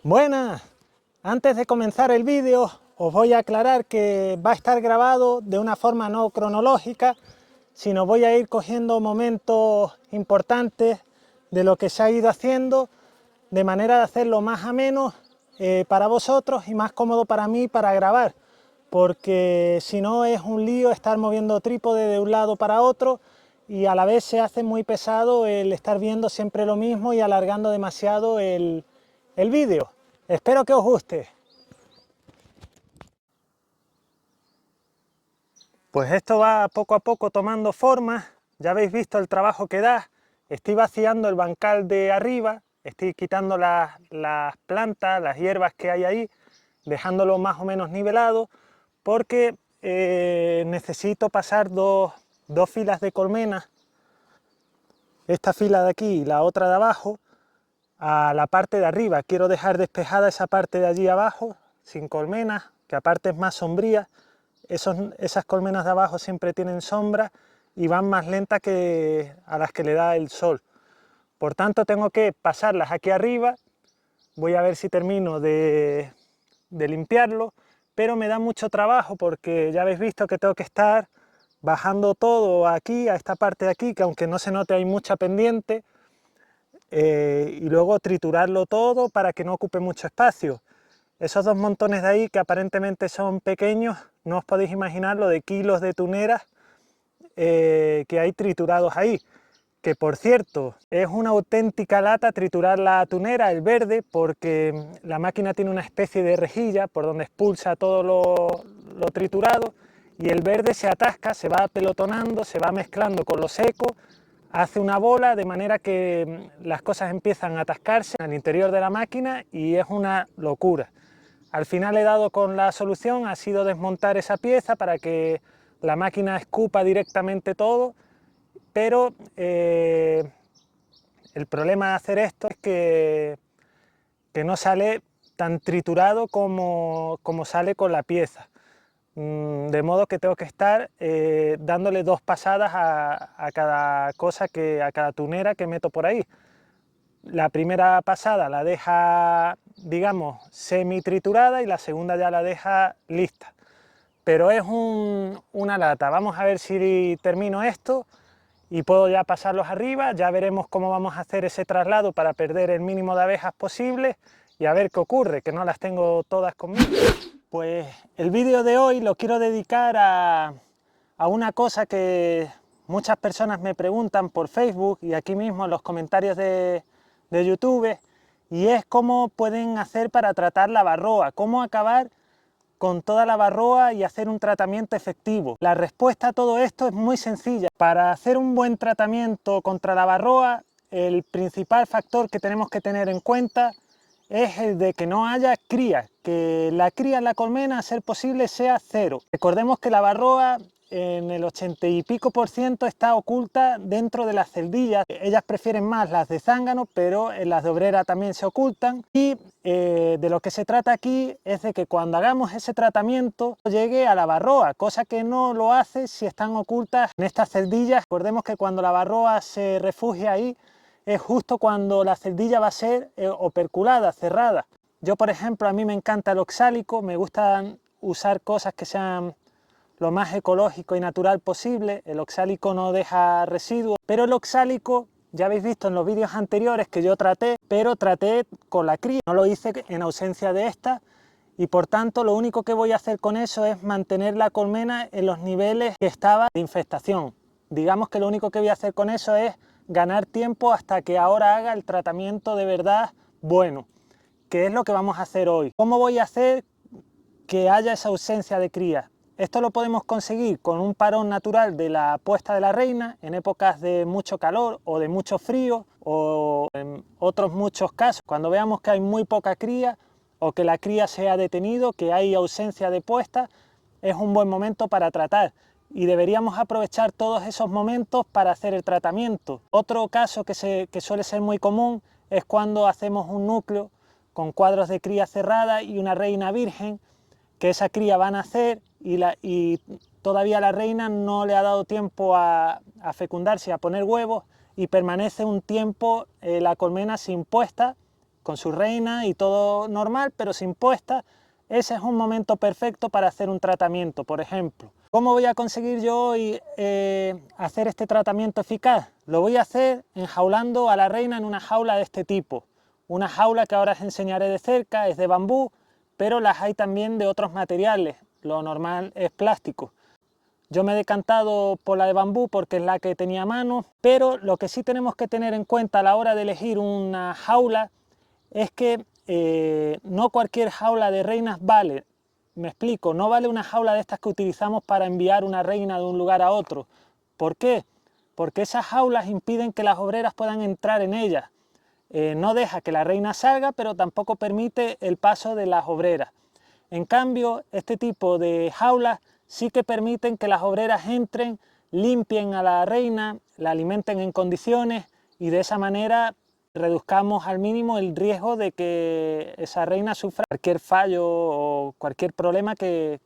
Buenas, antes de comenzar el vídeo os voy a aclarar que va a estar grabado de una forma no cronológica, sino voy a ir cogiendo momentos importantes de lo que se ha ido haciendo, de manera de hacerlo más ameno para vosotros y más cómodo para mí para grabar, porque si no es un lío estar moviendo trípode de un lado para otro y a la vez se hace muy pesado el estar viendo siempre lo mismo y alargando demasiado el vídeo. Espero que os guste. Pues esto va poco a poco tomando forma, ya habéis visto el trabajo que da. Estoy vaciando el bancal de arriba, estoy quitando las plantas, las hierbas que hay ahí, dejándolo más o menos nivelado, porque necesito pasar dos filas de colmenas, esta fila de aquí y la otra de abajo, a la parte de arriba. Quiero dejar despejada esa parte de allí abajo, sin colmenas, que aparte es más sombría. Esas colmenas de abajo siempre tienen sombra y van más lentas que a las que le da el sol. Por tanto, tengo que pasarlas aquí arriba. Voy a ver si termino de limpiarlo, pero me da mucho trabajo porque ya habéis visto que tengo que estar bajando todo aquí, a esta parte de aquí, que aunque no se note hay mucha pendiente, y luego triturarlo todo para que no ocupe mucho espacio. Esos dos montones de ahí, que aparentemente son pequeños, no os podéis imaginar lo de kilos de tuneras que hay triturados ahí. Que por cierto, es una auténtica lata triturar la tunera, el verde, porque la máquina tiene una especie de rejilla por donde expulsa todo lo triturado, y el verde se atasca, se va apelotonando, se va mezclando con lo seco, hace una bola, de manera que las cosas empiezan a atascarse al interior de la máquina y es una locura. Al final he dado con la solución, ha sido desmontar esa pieza para que la máquina escupa directamente todo, pero el problema de hacer esto es que no sale tan triturado como sale con la pieza. De modo que tengo que estar dándole dos pasadas a cada cosa, a cada tunera que meto por ahí. La primera pasada la deja, digamos, semi triturada y la segunda ya la deja lista. Pero es una lata. Vamos a ver si termino esto y puedo ya pasarlos arriba. Ya veremos cómo vamos a hacer ese traslado para perder el mínimo de abejas posible y a ver qué ocurre, que no las tengo todas conmigo. Pues el vídeo de hoy lo quiero dedicar a una cosa que muchas personas me preguntan por Facebook y aquí mismo en los comentarios de YouTube, y es cómo pueden hacer para tratar la varroa, cómo acabar con toda la varroa y hacer un tratamiento efectivo. La respuesta a todo esto es muy sencilla. Para hacer un buen tratamiento contra la varroa, el principal factor que tenemos que tener en cuenta es el de que no haya cría, que la cría en la colmena, a ser posible, sea cero. Recordemos que la varroa en el 80 y pico % está oculta dentro de las celdillas. Ellas prefieren más las de zángano, pero en las de obrera también se ocultan. Y de lo que se trata aquí es de que cuando hagamos ese tratamiento llegue a la varroa, cosa que no lo hace si están ocultas en estas celdillas. Recordemos que cuando la varroa se refugia ahí, es justo cuando la celdilla va a ser operculada, cerrada. Yo, por ejemplo, a mí me encanta el oxálico, me gustan usar cosas que sean lo más ecológico y natural posible. El oxálico no deja residuos, pero el oxálico, ya habéis visto en los vídeos anteriores que yo traté, pero traté con la cría, no lo hice en ausencia de esta, y por tanto lo único que voy a hacer con eso es mantener la colmena en los niveles que estaba de infestación. Digamos que lo único que voy a hacer con eso es ganar tiempo hasta que ahora haga el tratamiento de verdad bueno, que es lo que vamos a hacer hoy. ¿Cómo voy a hacer que haya esa ausencia de cría? Esto lo podemos conseguir con un parón natural de la puesta de la reina en épocas de mucho calor o de mucho frío, o en otros muchos casos cuando veamos que hay muy poca cría o que la cría se ha detenido, que hay ausencia de puesta, es un buen momento para tratar. Y deberíamos aprovechar todos esos momentos para hacer el tratamiento. Otro caso que suele ser muy común es cuando hacemos un núcleo con cuadros de cría cerrada y una reina virgen, que esa cría va a nacer y todavía la reina no le ha dado tiempo a fecundarse, a poner huevos, y permanece un tiempo la colmena sin puesta con su reina y todo normal, pero sin puesta, ese es un momento perfecto para hacer un tratamiento. Por ejemplo, ¿cómo voy a conseguir yo hoy hacer este tratamiento eficaz? Lo voy a hacer enjaulando a la reina en una jaula de este tipo. Una jaula que ahora os enseñaré de cerca, es de bambú, pero las hay también de otros materiales. Lo normal es plástico. Yo me he decantado por la de bambú porque es la que tenía a mano, pero lo que sí tenemos que tener en cuenta a la hora de elegir una jaula es que no cualquier jaula de reinas vale. Me explico, no vale una jaula de estas que utilizamos para enviar una reina de un lugar a otro. ¿Por qué? Porque esas jaulas impiden que las obreras puedan entrar en ellas. No deja que la reina salga, pero tampoco permite el paso de las obreras. En cambio, este tipo de jaulas sí que permiten que las obreras entren, limpien a la reina, la alimenten en condiciones y de esa manera reduzcamos al mínimo el riesgo de que esa reina sufra cualquier fallo o cualquier problema que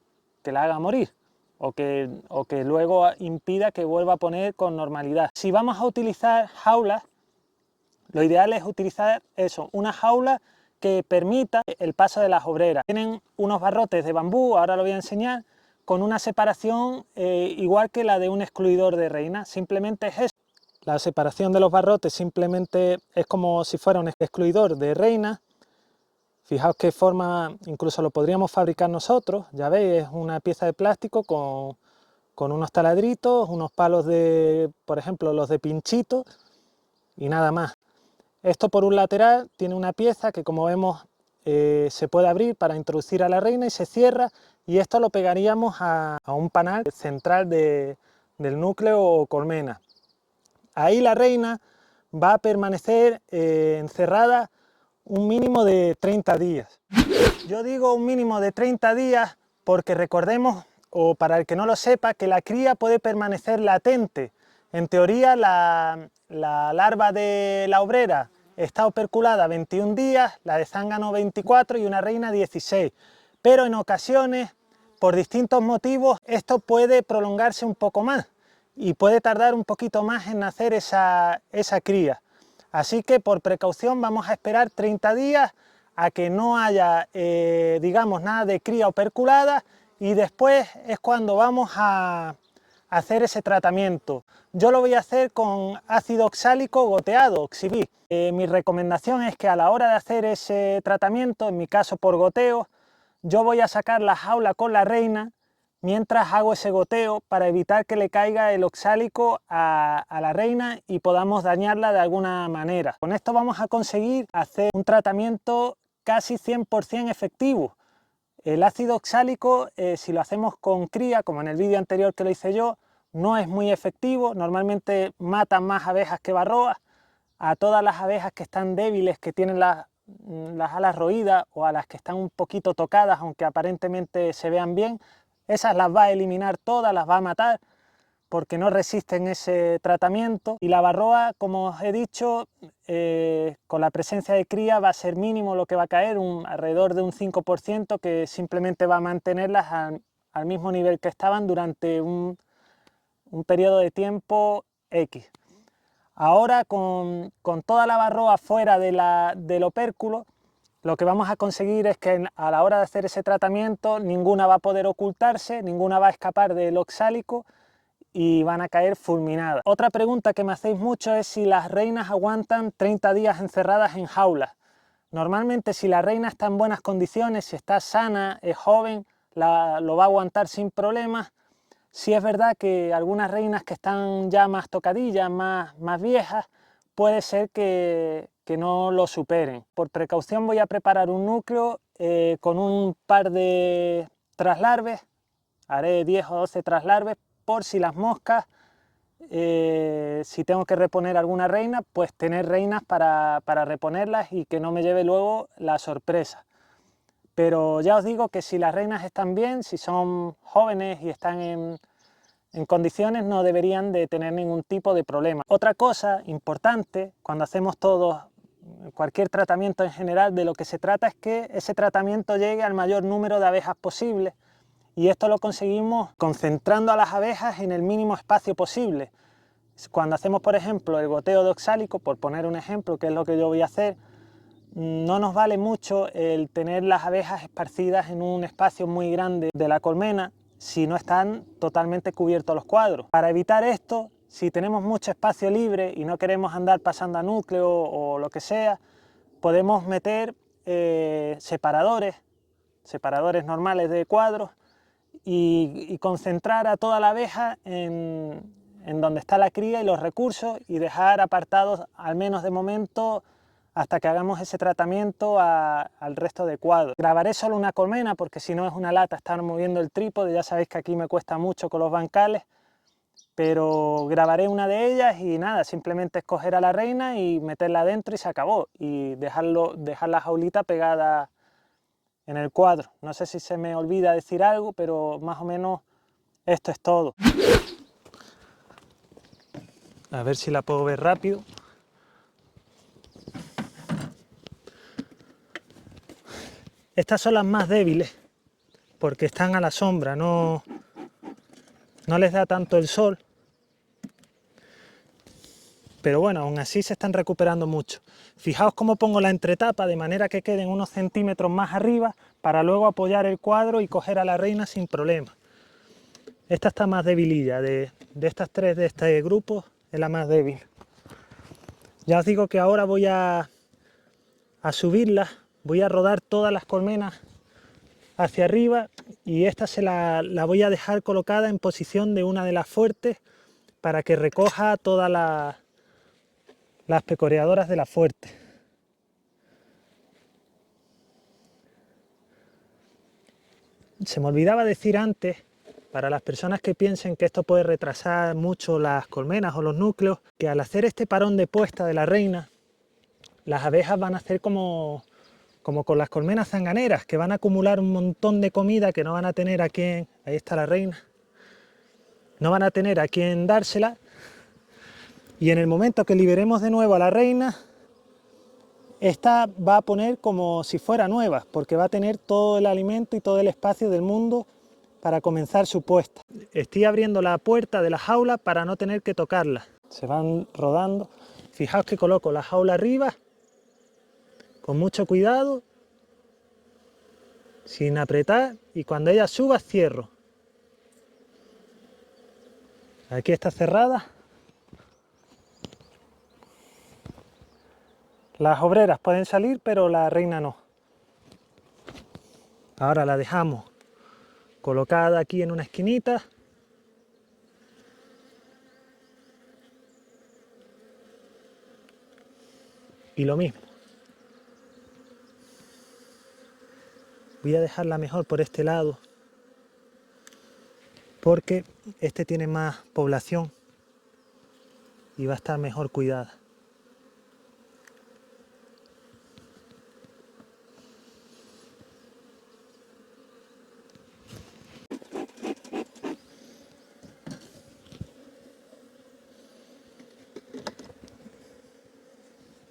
la haga morir o que luego impida que vuelva a poner con normalidad. Si vamos a utilizar jaulas, lo ideal es utilizar eso, una jaula que permita el paso de las obreras. Tienen unos barrotes de bambú, ahora lo voy a enseñar, con una separación igual que la de un excluidor de reina, simplemente es eso. La separación de los barrotes simplemente es como si fuera un excluidor de reina. Fijaos qué forma, incluso lo podríamos fabricar nosotros, ya veis, es una pieza de plástico con unos taladritos, unos palos de, por ejemplo, los de pinchito y nada más. Esto por un lateral tiene una pieza que, como vemos, se puede abrir para introducir a la reina y se cierra, y esto lo pegaríamos a un panal central del núcleo o colmena. Ahí la reina va a permanecer encerrada un mínimo de 30 días. Yo digo un mínimo de 30 días porque recordemos, o para el que no lo sepa, que la cría puede permanecer latente. En teoría la larva de la obrera está operculada 21 días, la de zángano 24 y una reina 16. Pero en ocasiones, por distintos motivos, esto puede prolongarse un poco más y puede tardar un poquito más en nacer esa cría. Así que por precaución vamos a esperar 30 días a que no haya, digamos, nada de cría operculada, y después es cuando vamos a hacer ese tratamiento. Yo lo voy a hacer con ácido oxálico goteado, Oxibí. Mi recomendación es que a la hora de hacer ese tratamiento, en mi caso por goteo, yo voy a sacar la jaula con la reina mientras hago ese goteo para evitar que le caiga el oxálico a la reina y podamos dañarla de alguna manera. Con esto vamos a conseguir hacer un tratamiento casi 100% efectivo. El ácido oxálico, si lo hacemos con cría, como en el vídeo anterior que lo hice yo, no es muy efectivo. Normalmente matan más abejas que varroas. A todas las abejas que están débiles, que tienen las alas roídas, o a las que están un poquito tocadas, aunque aparentemente se vean bien, esas las va a eliminar todas, las va a matar, porque no resisten ese tratamiento. Y la varroa, como os he dicho, con la presencia de cría va a ser mínimo lo que va a caer, alrededor de un 5%, que simplemente va a mantenerlas al mismo nivel que estaban durante un periodo de tiempo X. Ahora con toda la varroa fuera del opérculo, lo que vamos a conseguir es que a la hora de hacer ese tratamiento ninguna va a poder ocultarse, ninguna va a escapar del oxálico y van a caer fulminadas. Otra pregunta que me hacéis mucho es si las reinas aguantan 30 días encerradas en jaulas. Normalmente, si la reina está en buenas condiciones, si está sana, es joven, lo va a aguantar sin problemas. Sí es verdad que algunas reinas que están ya más tocadillas, más viejas, puede ser que no lo superen. Por precaución voy a preparar un núcleo con un par de traslarves, haré 10 o 12 traslarves por si las moscas, si tengo que reponer alguna reina, pues tener reinas para reponerlas y que no me lleve luego la sorpresa. Pero ya os digo que si las reinas están bien, si son jóvenes y están en condiciones, no deberían de tener ningún tipo de problema. Otra cosa importante, cuando hacemos cualquier tratamiento en general, de lo que se trata es que ese tratamiento llegue al mayor número de abejas posible, y esto lo conseguimos concentrando a las abejas en el mínimo espacio posible. Cuando hacemos, por ejemplo, el goteo de oxálico, por poner un ejemplo, que es lo que yo voy a hacer, no nos vale mucho el tener las abejas esparcidas en un espacio muy grande de la colmena si no están totalmente cubiertos los cuadros. Para evitar esto, si tenemos mucho espacio libre y no queremos andar pasando a núcleo o lo que sea, podemos meter separadores normales de cuadros y concentrar a toda la abeja en donde está la cría y los recursos, y dejar apartados, al menos de momento, hasta que hagamos ese tratamiento al resto de cuadros. Grabaré solo una colmena porque si no es una lata estar moviendo el trípode. Ya sabéis que aquí me cuesta mucho con los bancales, pero grabaré una de ellas y nada, simplemente escoger a la reina y meterla adentro y se acabó, y dejar la jaulita pegada en el cuadro. No sé si se me olvida decir algo, pero más o menos esto es todo. A ver si la puedo ver rápido. Estas son las más débiles porque están a la sombra, no les da tanto el sol. Pero bueno, aún así se están recuperando mucho. Fijaos cómo pongo la entretapa de manera que queden unos centímetros más arriba para luego apoyar el cuadro y coger a la reina sin problema. Esta está más debililla, de estas tres de este grupo es la más débil. Ya os digo que ahora voy a subirlas, voy a rodar todas las colmenas hacia arriba, y esta la voy a dejar colocada en posición de una de las fuertes para que recoja todas las pecoreadoras de la fuerte. Se me olvidaba decir antes, para las personas que piensen que esto puede retrasar mucho las colmenas o los núcleos, que al hacer este parón de puesta de la reina, las abejas van a hacer como con las colmenas zanganeras, que van a acumular un montón de comida que no van a tener a quien... Ahí está la reina. No van a tener a quien dársela, y en el momento que liberemos de nuevo a la reina, esta va a poner como si fuera nueva, porque va a tener todo el alimento y todo el espacio del mundo para comenzar su puesta. Estoy abriendo la puerta de la jaula para no tener que tocarla. Se van rodando. Fijaos que coloco la jaula arriba, con mucho cuidado, sin apretar, y cuando ella suba cierro. Aquí está cerrada. Las obreras pueden salir, pero la reina no. Ahora la dejamos colocada aquí en una esquinita. Y lo mismo. Voy a dejarla mejor por este lado, porque este tiene más población y va a estar mejor cuidada.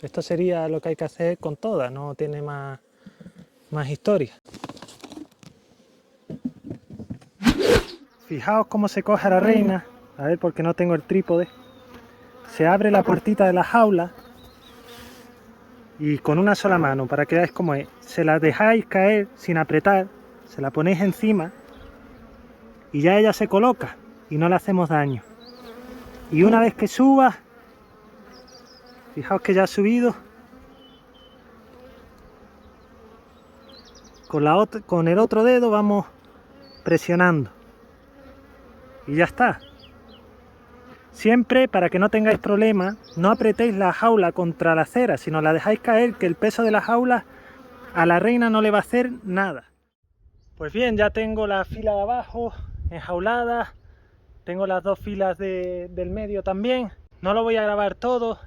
Esto sería lo que hay que hacer con todas, no tiene más historia. Fijaos cómo se coge a la reina, a ver, porque no tengo el trípode. Se abre la puertita de la jaula y con una sola mano, para que veáis cómo es, se la dejáis caer sin apretar, se la ponéis encima y ya ella se coloca y no le hacemos daño. Y una vez que suba, fijaos que ya ha subido, con el otro dedo vamos presionando y ya está. Siempre, para que no tengáis problemas, no apretéis la jaula contra la acera, sino la dejáis caer, que el peso de la jaula a la reina no le va a hacer nada. Pues bien, ya tengo la fila de abajo enjaulada, tengo las dos filas del medio también. No lo voy a grabar todo,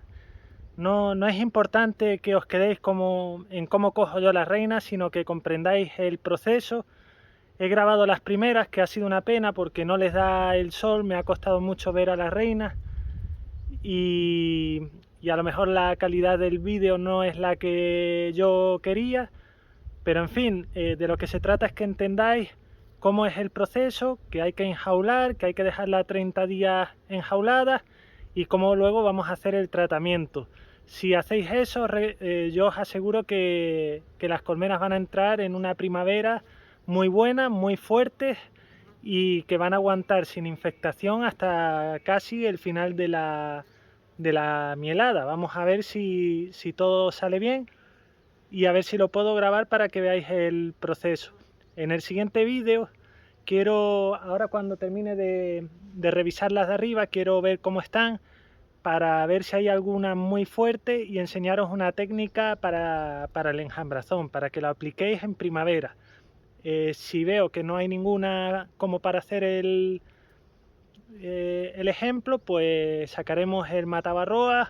no es importante que os quedéis en cómo cojo yo la reina, sino que comprendáis el proceso. He grabado las primeras, que ha sido una pena porque no les da el sol, me ha costado mucho ver a la reina y a lo mejor la calidad del vídeo no es la que yo quería, pero en fin, de lo que se trata es que entendáis cómo es el proceso, que hay que enjaular, que hay que dejarla 30 días enjaulada y cómo luego vamos a hacer el tratamiento. Si hacéis eso, yo os aseguro que las colmenas van a entrar en una primavera muy buena, muy fuerte, y que van a aguantar sin infectación hasta casi el final de la mielada. Vamos a ver si todo sale bien y a ver si lo puedo grabar para que veáis el proceso. En el siguiente vídeo quiero, ahora cuando termine de revisar las de arriba, quiero ver cómo están, para ver si hay alguna muy fuerte y enseñaros una técnica para el enjambrazón, para que lo apliquéis en primavera. Si veo que no hay ninguna como para hacer el ejemplo, pues sacaremos el matabarroa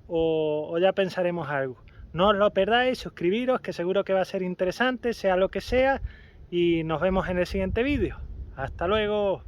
o ya pensaremos algo. No os lo perdáis, suscribiros, que seguro que va a ser interesante, sea lo que sea, y nos vemos en el siguiente vídeo. Hasta luego.